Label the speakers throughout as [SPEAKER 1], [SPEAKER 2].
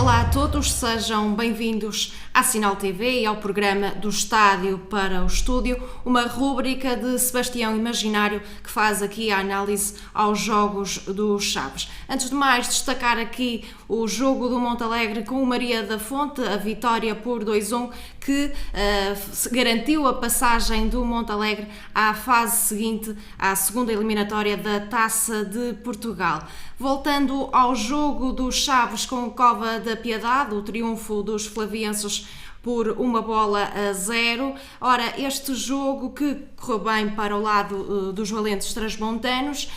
[SPEAKER 1] Olá a todos, sejam bem-vindos à Sinal TV e ao programa do Estádio para o Estúdio, uma rúbrica de Sebastião Imaginário que faz aqui a análise aos jogos do Chaves. Antes de mais, destacar aqui o jogo do Montalegre com o Maria da Fonte, a vitória por 2-1 que garantiu a passagem do Montalegre à fase seguinte, à segunda eliminatória da Taça de Portugal. Voltando ao jogo dos Chaves com o Cova da Piedade, o triunfo dos flavienses por 1-0. Ora, este jogo que correu bem para o lado dos valentes transmontanos.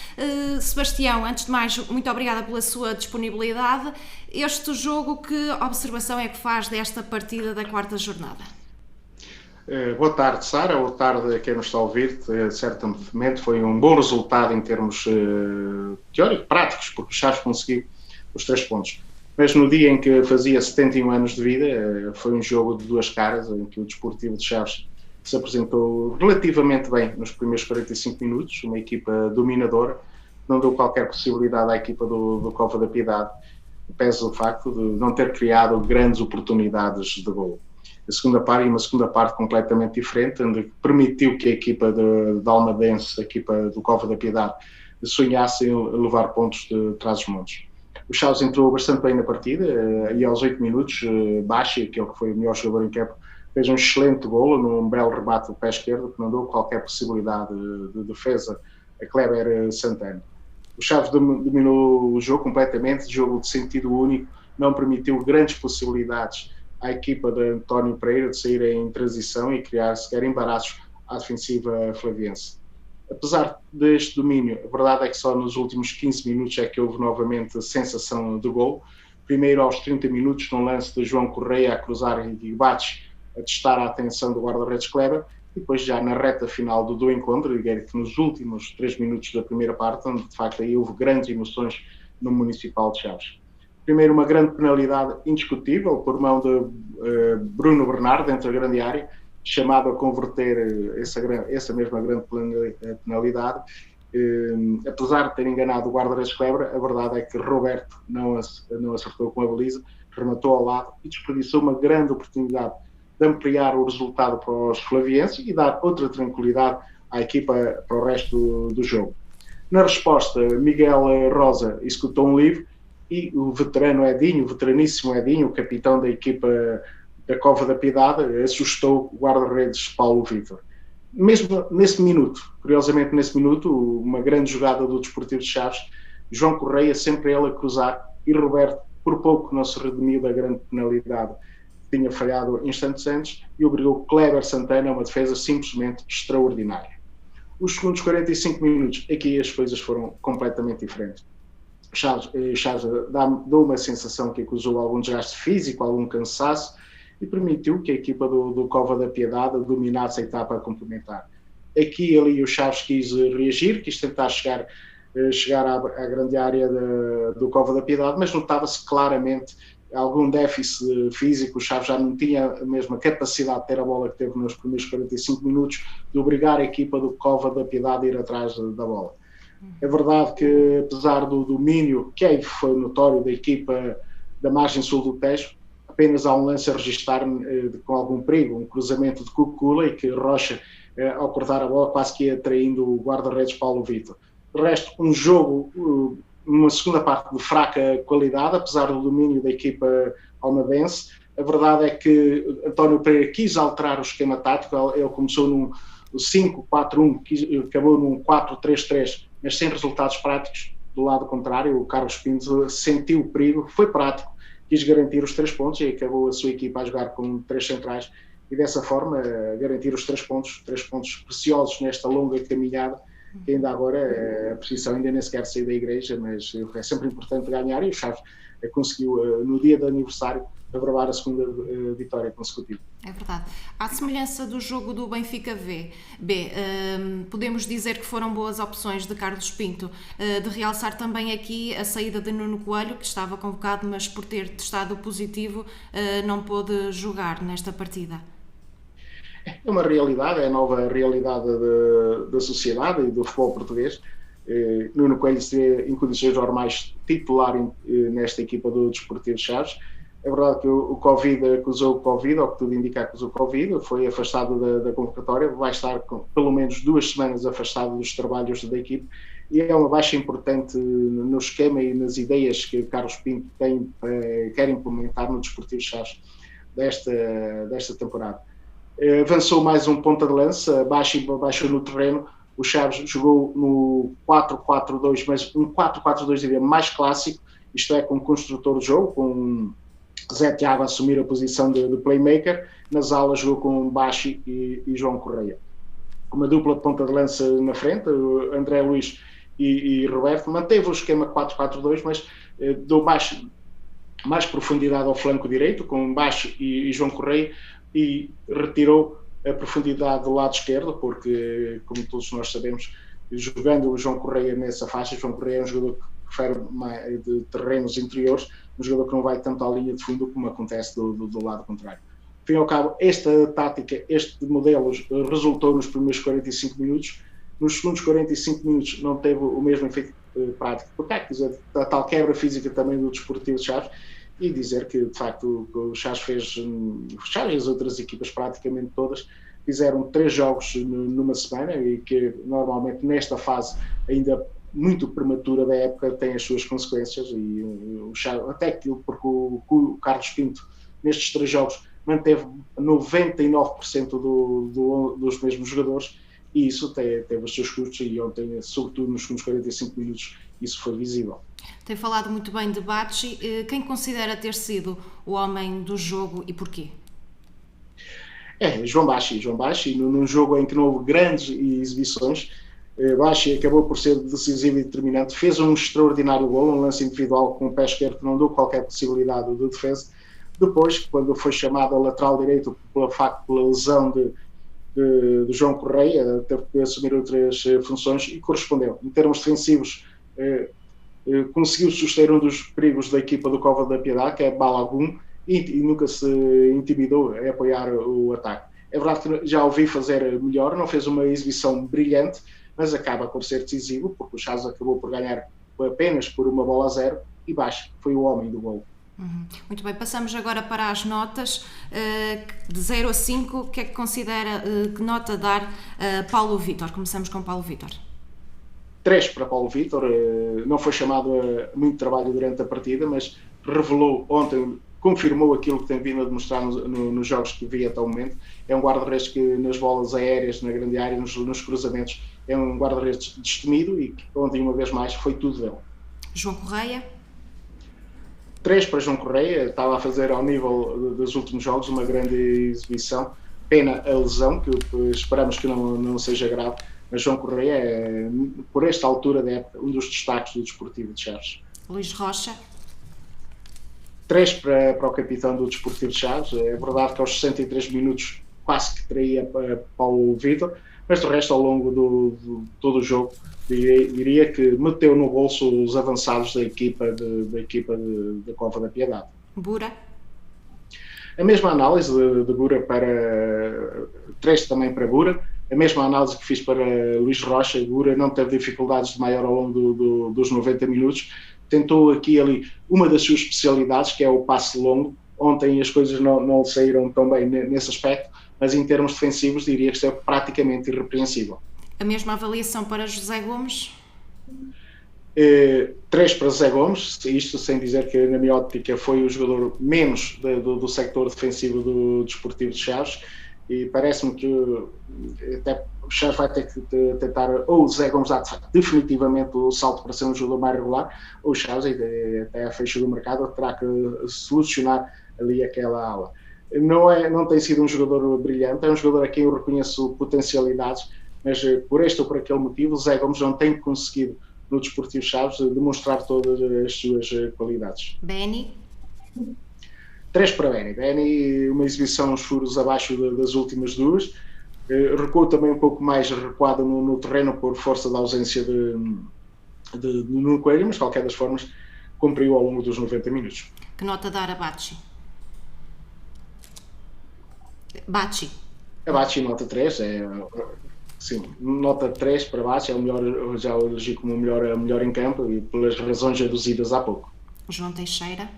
[SPEAKER 1] Sebastião, antes de mais, muito obrigada pela sua disponibilidade. Este jogo, que observação é que faz desta partida da quarta jornada?
[SPEAKER 2] Boa tarde, Sara. Boa tarde a quem nos está a ouvir. Certamente foi um bom resultado em termos teóricos, práticos, porque o Chaves conseguiu os 3 pontos. Mas no dia em que fazia 71 anos de vida, foi um jogo de duas caras, em que o Desportivo de Chaves se apresentou relativamente bem nos primeiros 45 minutos, uma equipa dominadora, não deu qualquer possibilidade à equipa do Cova da Piedade, pese do facto de não ter criado grandes oportunidades de golo. Uma segunda parte completamente diferente, onde permitiu que a equipa de Almadense, a equipa do Cova da Piedade, sonhasse em levar pontos de Trás-os-Montes. O Chaves entrou bastante bem na partida e aos 8 minutos, Baixi, aquele que foi o melhor jogador em campo, fez um excelente golo num belo rebate do pé esquerdo que não deu qualquer possibilidade de defesa a Kleber Santana. O Chaves dominou o jogo completamente, jogo de sentido único, não permitiu grandes possibilidades à equipa de António Pereira de sair em transição e criar sequer embaraços à defensiva flaviense. Apesar deste domínio, a verdade é que só nos últimos 15 minutos é que houve novamente a sensação de gol. Primeiro aos 30 minutos, num lance de João Correia a cruzar e Bates a testar a atenção do guarda-redes Kleber, e depois já na reta final do encontro, que nos últimos 3 minutos da primeira parte, onde de facto aí houve grandes emoções no Municipal de Chaves. Primeiro, uma grande penalidade indiscutível por mão de Bruno Bernardo dentro da grande área, chamado a converter essa mesma grande penalidade. Apesar de ter enganado o guarda-redes Kleber, a verdade é que Roberto não acertou com a baliza, rematou ao lado e desperdiçou uma grande oportunidade de ampliar o resultado para os flavienses e dar outra tranquilidade à equipa para o resto do jogo. Na resposta, Miguel Rosa executou um livre e o veteraníssimo Edinho, o capitão da equipa da Cova da Piedade, assustou o guarda-redes Paulo Vítor. Mesmo curiosamente nesse minuto, uma grande jogada do Desportivo de Chaves, João Correia sempre ele a cruzar e Roberto por pouco não se redimiu da grande penalidade que tinha falhado instantes antes e obrigou Kleber Santana a uma defesa simplesmente extraordinária. Os segundos 45 minutos, aqui as coisas foram completamente diferentes. Chaves deu uma sensação que acusou algum desgaste físico, algum cansaço, e permitiu que a equipa do Cova da Piedade dominasse a etapa complementar. Aqui ali o Chaves quis reagir, quis tentar chegar à grande área do Cova da Piedade, mas notava-se claramente algum déficit físico. O Chaves já não tinha a mesma capacidade de ter a bola que teve nos primeiros 45 minutos, de obrigar a equipa do Cova da Piedade a ir atrás da bola. É verdade que, apesar do domínio que aí foi notório da equipa da margem sul do Tejo, apenas há um lance a registrar com algum perigo, um cruzamento de Cucula e que Rocha, ao cortar a bola, quase que ia traindo o guarda-redes Paulo Vítor. De resto, um jogo, uma segunda parte de fraca qualidade, apesar do domínio da equipa almadense. A verdade é que António Pereira quis alterar o esquema tático, ele começou num 5-4-1, acabou num 4-3-3, mas sem resultados práticos. Do lado contrário, o Carlos Pinto sentiu o perigo, foi prático, quis garantir os 3 pontos e acabou a sua equipa a jogar com 3 centrais e dessa forma garantir os 3 pontos preciosos nesta longa caminhada, que ainda agora a posição ainda nem sequer saiu da igreja, mas é sempre importante ganhar e o Chaves conseguiu no dia de aniversário averbar a segunda vitória consecutiva.
[SPEAKER 1] É verdade. À semelhança do jogo do Benfica B, podemos dizer que foram boas opções de Carlos Pinto, de realçar também aqui a saída de Nuno Coelho, que estava convocado, mas por ter testado positivo não pôde jogar nesta partida.
[SPEAKER 2] É uma realidade, é a nova realidade da sociedade e do futebol português. Nuno Coelho seria em condições normais titular nesta equipa do Desportivo de Chaves, É verdade que o Covid acusou o Covid, ou que tudo indica que acusou o Covid, foi afastado da convocatória, vai estar com pelo menos 2 semanas afastado dos trabalhos da equipe, e é uma baixa importante no esquema e nas ideias que Carlos Pinto quer implementar no Desportivo Chaves desta temporada. Avançou mais um ponta de lança, baixou no terreno. O Chaves jogou no 4-4-2, mas um 4-4-2 diria mais clássico, isto é, com o construtor de jogo, com Zé Tiago a assumir a posição de playmaker. Nas alas jogou com Bachi e João Correia. Uma dupla de ponta de lança na frente, André Luiz e Roberto. Manteve o esquema 4-4-2, mas deu mais profundidade ao flanco direito, com Bachi e João Correia, e retirou a profundidade do lado esquerdo, porque, como todos nós sabemos, jogando o João Correia nessa faixa, João Correia é um jogador que prefere de terrenos interiores, um jogador que não vai tanto à linha de fundo como acontece do lado contrário. Ao fim e ao cabo, esta tática, este modelo resultou nos primeiros 45 minutos. Nos segundos 45 minutos não teve o mesmo efeito prático. Porque a tal quebra física também do Desportivo de Chaves, e dizer que, de facto, o Chaves e as outras equipas, praticamente todas, fizeram 3 jogos numa semana, e que normalmente nesta fase ainda muito prematura da época tem as suas consequências, e o Chaves, até porque o Carlos Pinto nestes 3 jogos manteve 99% dos mesmos jogadores, e isso teve os seus custos, e ontem, sobretudo nos segundos 45 minutos, isso foi visível.
[SPEAKER 1] Tem falado muito bem de Bachi. Quem considera ter sido o homem do jogo e porquê?
[SPEAKER 2] João Bachi, num jogo em que não houve grandes exibições, Bachi acabou por ser decisivo e determinante, fez um extraordinário gol, um lance individual com o pé esquerdo que não deu qualquer possibilidade de defesa. Depois, quando foi chamado a lateral direito pela lesão de João Correia, teve que assumir outras funções e correspondeu. Em termos defensivos, conseguiu suster um dos perigos da equipa do Cova da Piedade, que é Balagun, e nunca se intimidou a apoiar o ataque. É verdade que já o vi fazer melhor, não fez uma exibição brilhante, mas acaba por ser decisivo, porque o Chaves acabou por ganhar apenas por 1-0, e Baixo foi o homem do gol.
[SPEAKER 1] Muito bem, passamos agora para as notas. De 0 a 5, o que é que considera, que nota dar Paulo Vítor? Começamos com Paulo Vítor.
[SPEAKER 2] 3 para Paulo Vítor, não foi chamado a muito trabalho durante a partida, mas revelou ontem, confirmou aquilo que tem vindo a demonstrar nos jogos que vi até o momento. É um guarda-redes que nas bolas aéreas, na grande área, nos cruzamentos, é um guarda-redes destemido, e que ontem, uma vez mais, foi tudo dele.
[SPEAKER 1] João Correia?
[SPEAKER 2] 3 para João Correia, estava a fazer ao nível dos últimos jogos uma grande exibição. Pena a lesão, que esperamos que não seja grave, mas João Correia é, por esta altura da época, um dos destaques do Desportivo de Chaves.
[SPEAKER 1] Luís Rocha?
[SPEAKER 2] 3 para o capitão do Desportivo de Chaves. É verdade que aos 63 minutos quase que traía para Paulo Vítor, mas do resto, ao longo de todo o jogo, diria que meteu no bolso os avançados da equipa da Cova da Piedade.
[SPEAKER 1] Bura?
[SPEAKER 2] A mesma análise de Bura para 3 também para Bura, a mesma análise que fiz para Luís Rocha. Bura não teve dificuldades de maior ao longo dos 90 minutos, tentou aqui e ali uma das suas especialidades, que é o passe longo. Ontem as coisas não saíram tão bem nesse aspecto, mas em termos defensivos diria que é praticamente irrepreensível.
[SPEAKER 1] A mesma avaliação para José Gomes?
[SPEAKER 2] 3 para José Gomes, isto sem dizer que na minha óptica foi o jogador menos do sector defensivo do Desportivo de Chaves, e parece-me que até o Chaves vai ter que tentar, ou o José Gomes dá definitivamente o salto para ser um jogador mais regular, ou o Chaves, até a fecha do mercado, terá que solucionar ali aquela ala. Não tem sido um jogador brilhante, é um jogador a quem eu reconheço potencialidades, mas por este ou por aquele motivo, o José Gomes não tem conseguido no Desportivo Chaves demonstrar todas as suas qualidades.
[SPEAKER 1] Beni?
[SPEAKER 2] 3 para Beni. Beni, uma exibição uns furos abaixo das últimas duas. Recuou também um pouco mais recuado no terreno por força da ausência de Nuno Coelho, mas de qualquer das formas cumpriu ao longo dos 90 minutos.
[SPEAKER 1] Que nota dar a Bachi? Bachi.
[SPEAKER 2] A Bachi nota 3, sim, nota 3 para Bachi, é o melhor, já o elegi como o melhor em campo, e pelas razões aduzidas há pouco.
[SPEAKER 1] João Teixeira?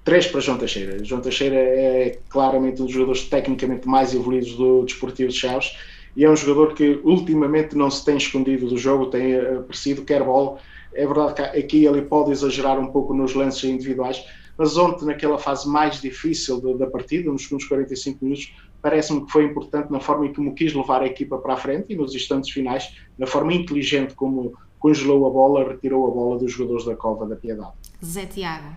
[SPEAKER 2] 3 para João Teixeira. João Teixeira é claramente um dos jogadores tecnicamente mais evoluídos do Desportivo de Chaves e é um jogador que ultimamente não se tem escondido do jogo, tem aparecido, quer bola. É verdade que aqui ele pode exagerar um pouco nos lances individuais, mas ontem, naquela fase mais difícil da partida, nos segundos 45 minutos, parece-me que foi importante na forma em como quis levar a equipa para a frente e nos instantes finais, na forma inteligente como congelou a bola, retirou a bola dos jogadores da Cova da Piedade.
[SPEAKER 1] Zé Tiago.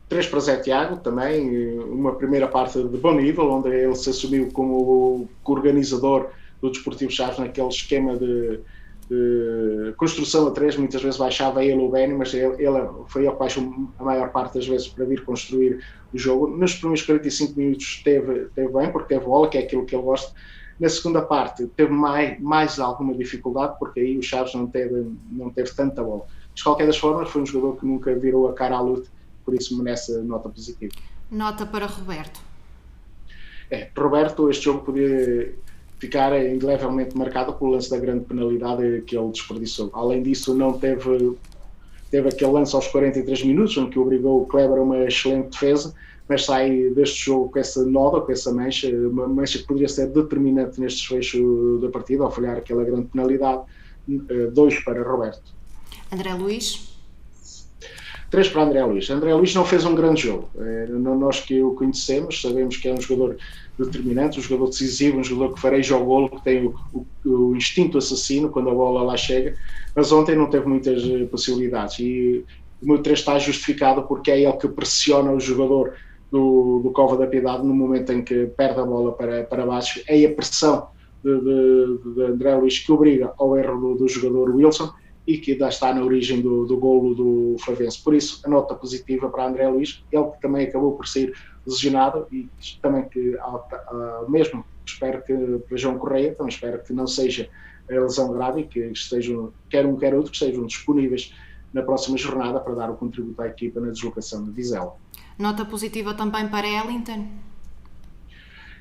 [SPEAKER 2] 3 para Zé Tiago, também uma primeira parte de bom nível, onde ele se assumiu como organizador do Desportivo Chaves naquele esquema de construção a 3, muitas vezes baixava ele o Benny, mas ele foi ele que baixou a maior parte das vezes para vir construir o jogo. Nos primeiros 45 minutos esteve bem, porque teve bola, que é aquilo que ele gosta. Na segunda parte teve mais alguma dificuldade, porque aí o Chaves não teve tanta bola. De qualquer das formas, foi um jogador que nunca virou a cara à luta, por isso merece nota positiva.
[SPEAKER 1] Nota para Roberto.
[SPEAKER 2] Roberto, este jogo podia ficar indelevelmente marcado pelo lance da grande penalidade que ele desperdiçou. Além disso, não teve aquele lance aos 43 minutos, onde que obrigou o Kleber a uma excelente defesa, mas sai deste jogo com essa nota, com essa mancha, uma mancha que poderia ser determinante neste desfecho da partida, ao falhar aquela grande penalidade. 2 para Roberto.
[SPEAKER 1] André Luís.
[SPEAKER 2] 3 para André Luís. André Luís não fez um grande jogo. Nós que o conhecemos, sabemos que é um jogador determinante, um jogador decisivo, um jogador que fareja o golo, que tem o instinto assassino quando a bola lá chega, mas ontem não teve muitas possibilidades. E o meu 3 está justificado porque é ele que pressiona o jogador do Cova da Piedade no momento em que perde a bola para baixo. É a pressão de André Luís que obriga ao erro do jogador Wilson e que ainda está na origem do golo do Favense. Por isso, a nota positiva para André Luís, ele que também acabou por ser lesionado e também que, mesmo espero que para João Correia, também espero que não seja lesão grave e que estejam, quer um quer outro, que estejam disponíveis na próxima jornada para dar o contributo à equipa na deslocação de Vizela.
[SPEAKER 1] Nota positiva também para Wellington?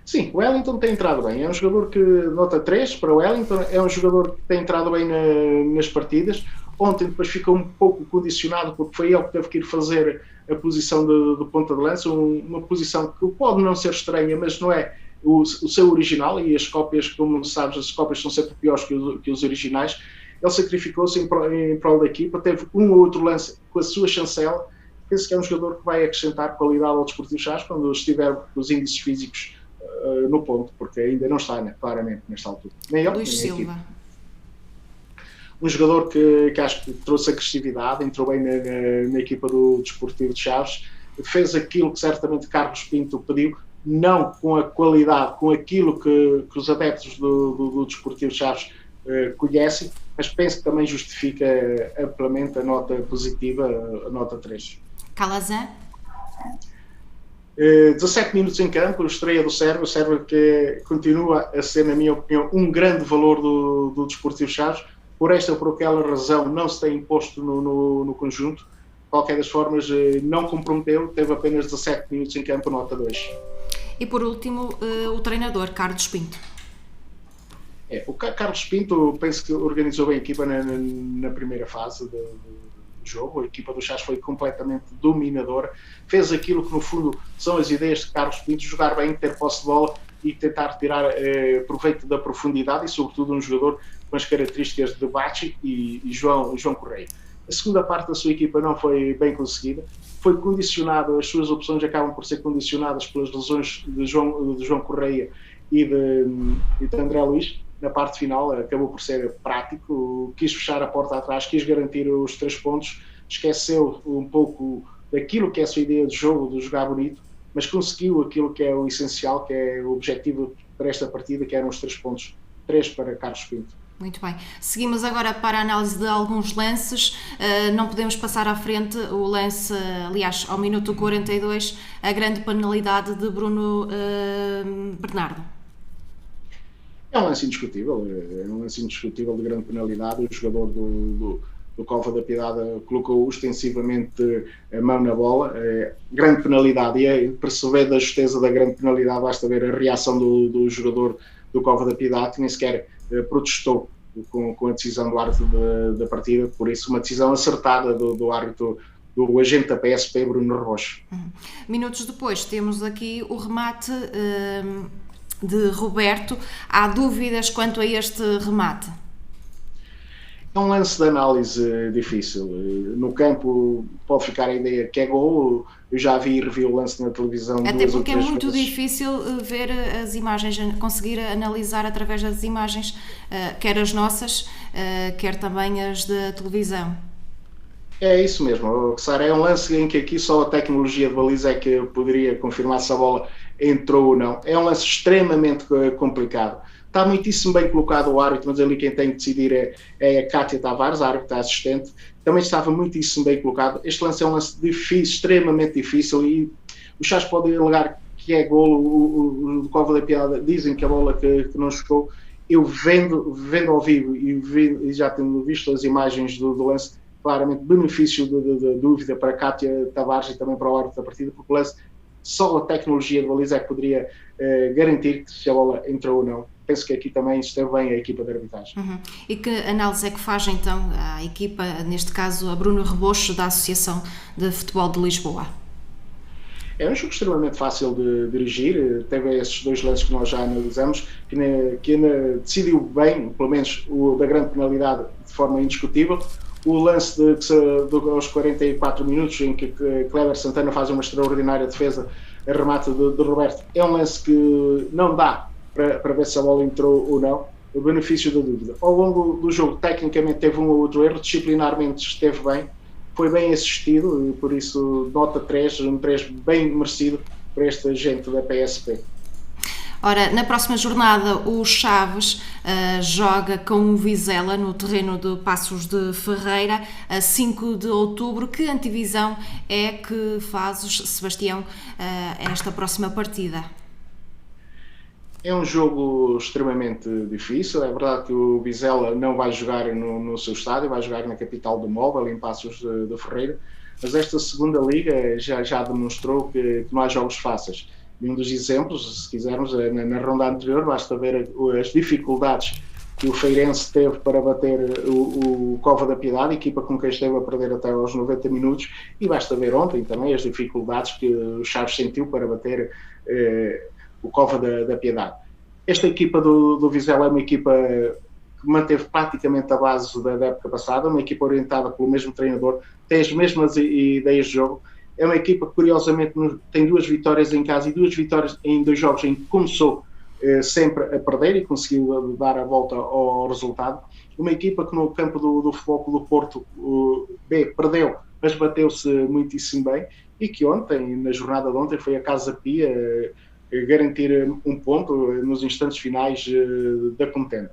[SPEAKER 2] Sim, o Wellington tem entrado bem, é um jogador que, nota 3 para o Wellington, é um jogador que tem entrado bem nas partidas. Ontem depois ficou um pouco condicionado porque foi ele que teve que ir fazer a posição de ponta de lança, uma posição que pode não ser estranha, mas não é o seu original, e as cópias, como sabes, as cópias são sempre piores que os originais. Ele sacrificou-se em prol da equipa, teve um ou outro lance com a sua chancela. Penso que é um jogador que vai acrescentar qualidade ao Desportivo Chaves quando estiver os índices físicos no ponto, porque ainda não está claramente nesta altura. Nem ele,
[SPEAKER 1] Luís
[SPEAKER 2] nem
[SPEAKER 1] Silva.
[SPEAKER 2] Um jogador que acho que trouxe agressividade, entrou bem na equipa do Desportivo de Chaves, fez aquilo que certamente Carlos Pinto pediu, não com a qualidade, com aquilo que os adeptos do Desportivo de Chaves conhecem, mas penso que também justifica amplamente a nota positiva, a nota 3.
[SPEAKER 1] Calazan.
[SPEAKER 2] 17 minutos em campo, estreia do Sérvio, o Sérvio que continua a ser, na minha opinião, um grande valor do Desportivo Chaves. Por esta ou por aquela razão não se tem imposto no conjunto. De qualquer das formas, não comprometeu, teve apenas 17 minutos em campo, nota 2.
[SPEAKER 1] E por último, o treinador, Carlos Pinto.
[SPEAKER 2] O Carlos Pinto, penso que organizou bem a equipa na primeira fase do jogo. A equipa do Chaves foi completamente dominadora, fez aquilo que no fundo são as ideias de Carlos Pinto, jogar bem, ter posse de bola e tentar tirar proveito da profundidade e sobretudo um jogador com as características de Bachi e João Correia. A segunda parte da sua equipa não foi bem conseguida, foi condicionada, as suas opções acabam por ser condicionadas pelas lesões de João Correia e de André Luís. Na parte final acabou por ser prático, quis fechar a porta atrás, quis garantir os 3 pontos, esqueceu um pouco daquilo que é a sua ideia de jogo, de jogar bonito, mas conseguiu aquilo que é o essencial, que é o objetivo para esta partida, que eram os 3 pontos. 3 para Carlos Pinto.
[SPEAKER 1] Muito bem. Seguimos agora para a análise de alguns lances. Não podemos passar à frente o lance, aliás, ao minuto 42, a grande penalidade de Bruno Bernardo.
[SPEAKER 2] É um lance indiscutível, de grande penalidade. O jogador do Cova da Piedade colocou ostensivamente a mão na bola. Grande penalidade, e perceber da justeza da grande penalidade, basta ver a reação do jogador do Cova da Piedade, que nem sequer protestou com a decisão do árbitro da partida. Por isso, uma decisão acertada do árbitro do agente da PSP, Bruno Rocha.
[SPEAKER 1] Minutos depois temos aqui o remate de Roberto. Há dúvidas quanto a este remate?
[SPEAKER 2] É um lance de análise difícil. No campo pode ficar a ideia que é gol. Eu já vi e revi o lance na televisão
[SPEAKER 1] até porque é muito
[SPEAKER 2] vezes.
[SPEAKER 1] Difícil ver as imagens, conseguir analisar através das imagens, quer as nossas, quer também as da televisão.
[SPEAKER 2] É isso mesmo, Sara, é um lance em que aqui só a tecnologia de baliza é que poderia confirmar se a bola entrou ou não. É um lance extremamente complicado. Está muitíssimo bem colocado o árbitro, mas ali quem tem que decidir é a Cátia Tavares, a árbitra assistente. Também estava muitíssimo bem colocado. Este lance é um lance difícil, extremamente difícil, e os Chaves podem alegar que é golo. O Cova da Piedade dizem que a bola que não chegou. Eu vendo ao vivo e já tendo visto as imagens do lance, claramente benefício de dúvida para a Cátia Tavares e também para o árbitro da partida, porque o lance, só a tecnologia de baliza é que poderia garantir que se a bola entrou ou não. Penso que aqui também esteve bem a equipa de arbitragem.
[SPEAKER 1] E que análise é que faz então a equipa, neste caso a Bruno Rebocho, da Associação de Futebol de Lisboa?
[SPEAKER 2] É um jogo extremamente fácil de dirigir. Teve esses dois lances que nós já analisamos, que ainda decidiu bem, pelo menos o da grande penalidade, de forma indiscutível. O lance aos 44 minutos, em que Kleber Santana faz uma extraordinária defesa a remate de Roberto, é um lance que não dá para ver se a bola entrou ou não. O benefício da dúvida. Ao longo do jogo, tecnicamente, teve um ou outro erro, disciplinarmente esteve bem, foi bem assistido, e por isso nota 3, um 3 bem merecido para este agente da PSP.
[SPEAKER 1] Ora, na próxima jornada o Chaves joga com o Vizela no terreno de Passos de Ferreira, a 5 de outubro. Que antevisão é que fazes, Sebastião, esta próxima partida?
[SPEAKER 2] É um jogo extremamente difícil. É verdade que o Vizela não vai jogar no seu estádio, vai jogar na capital do Móvel, em Passos de Ferreira, mas esta segunda liga já demonstrou que não há jogos fáceis. E um dos exemplos, se quisermos, na ronda anterior, basta ver as dificuldades que o Feirense teve para bater o Cova da Piedade, equipa com quem esteve a perder até aos 90 minutos, e basta ver ontem também as dificuldades que o Chaves sentiu para bater o Cova da Piedade. Esta equipa do Vizela é uma equipa que manteve praticamente a base da época passada, uma equipa orientada pelo mesmo treinador, tem as mesmas ideias de jogo. É uma equipa que, curiosamente, tem 2 vitórias em casa e 2 vitórias em 2 jogos em que começou sempre a perder e conseguiu dar a volta ao resultado. Uma equipa que no campo do Futebol Clube do Porto perdeu, mas bateu-se muitíssimo bem, e que ontem, na jornada de ontem, foi a Casa Pia garantir um ponto nos instantes finais da contenda.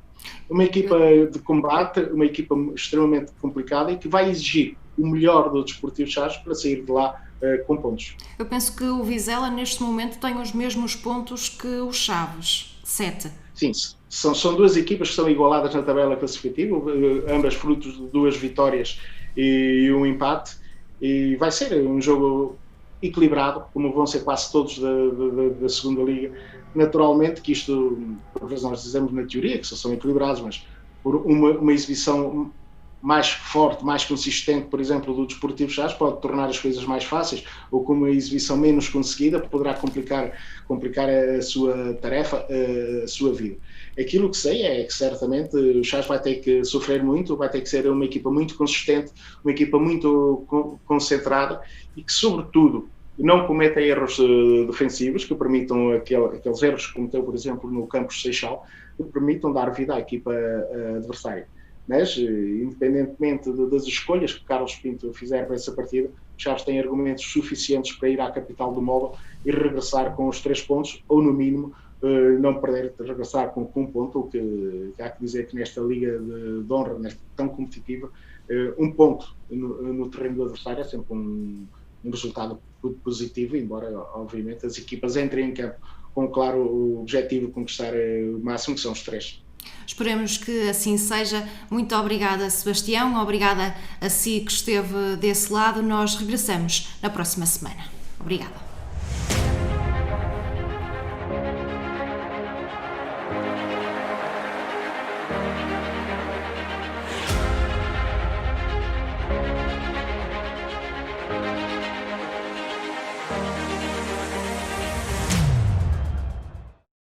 [SPEAKER 2] Uma equipa de combate, uma equipa extremamente complicada e que vai exigir o melhor do Desportivo Chaves para sair de lá com pontos.
[SPEAKER 1] Eu penso que o Vizela neste momento tem os mesmos pontos que o Chaves, 7.
[SPEAKER 2] Sim, são 2 equipas que são igualadas na tabela classificativa, ambas frutos de 2 vitórias e um empate, e vai ser um jogo equilibrado, como vão ser quase todos da segunda liga. Naturalmente que isto, por vezes nós dizemos na teoria que são equilibrados, mas por uma exibição mais forte, mais consistente, por exemplo, do Desportivo Chaves, pode tornar as coisas mais fáceis, ou com uma exibição menos conseguida, poderá complicar a sua tarefa, a sua vida. Aquilo que sei é que certamente o Chaves vai ter que sofrer muito, vai ter que ser uma equipa muito consistente, uma equipa muito concentrada e que, sobretudo, não cometa erros defensivos que permitam aqueles erros que cometeu, por exemplo, no Campos Seixal, que permitam dar vida à equipa adversária. Mas, independentemente das escolhas que Carlos Pinto fizer para essa partida, o Chaves tem argumentos suficientes para ir à capital do Móvel e regressar com os 3 pontos, ou no mínimo não perder, regressar com 1 ponto, o que há que dizer que nesta liga de honra, nesta tão competitiva, 1 ponto no terreno do adversário é sempre um resultado positivo, embora obviamente as equipas entrem em campo com claro o objetivo de conquistar o máximo, que são os 3.
[SPEAKER 1] Esperemos que assim seja. Muito obrigada, Sebastião, obrigada a si que esteve desse lado. Nós regressamos na próxima semana. Obrigada.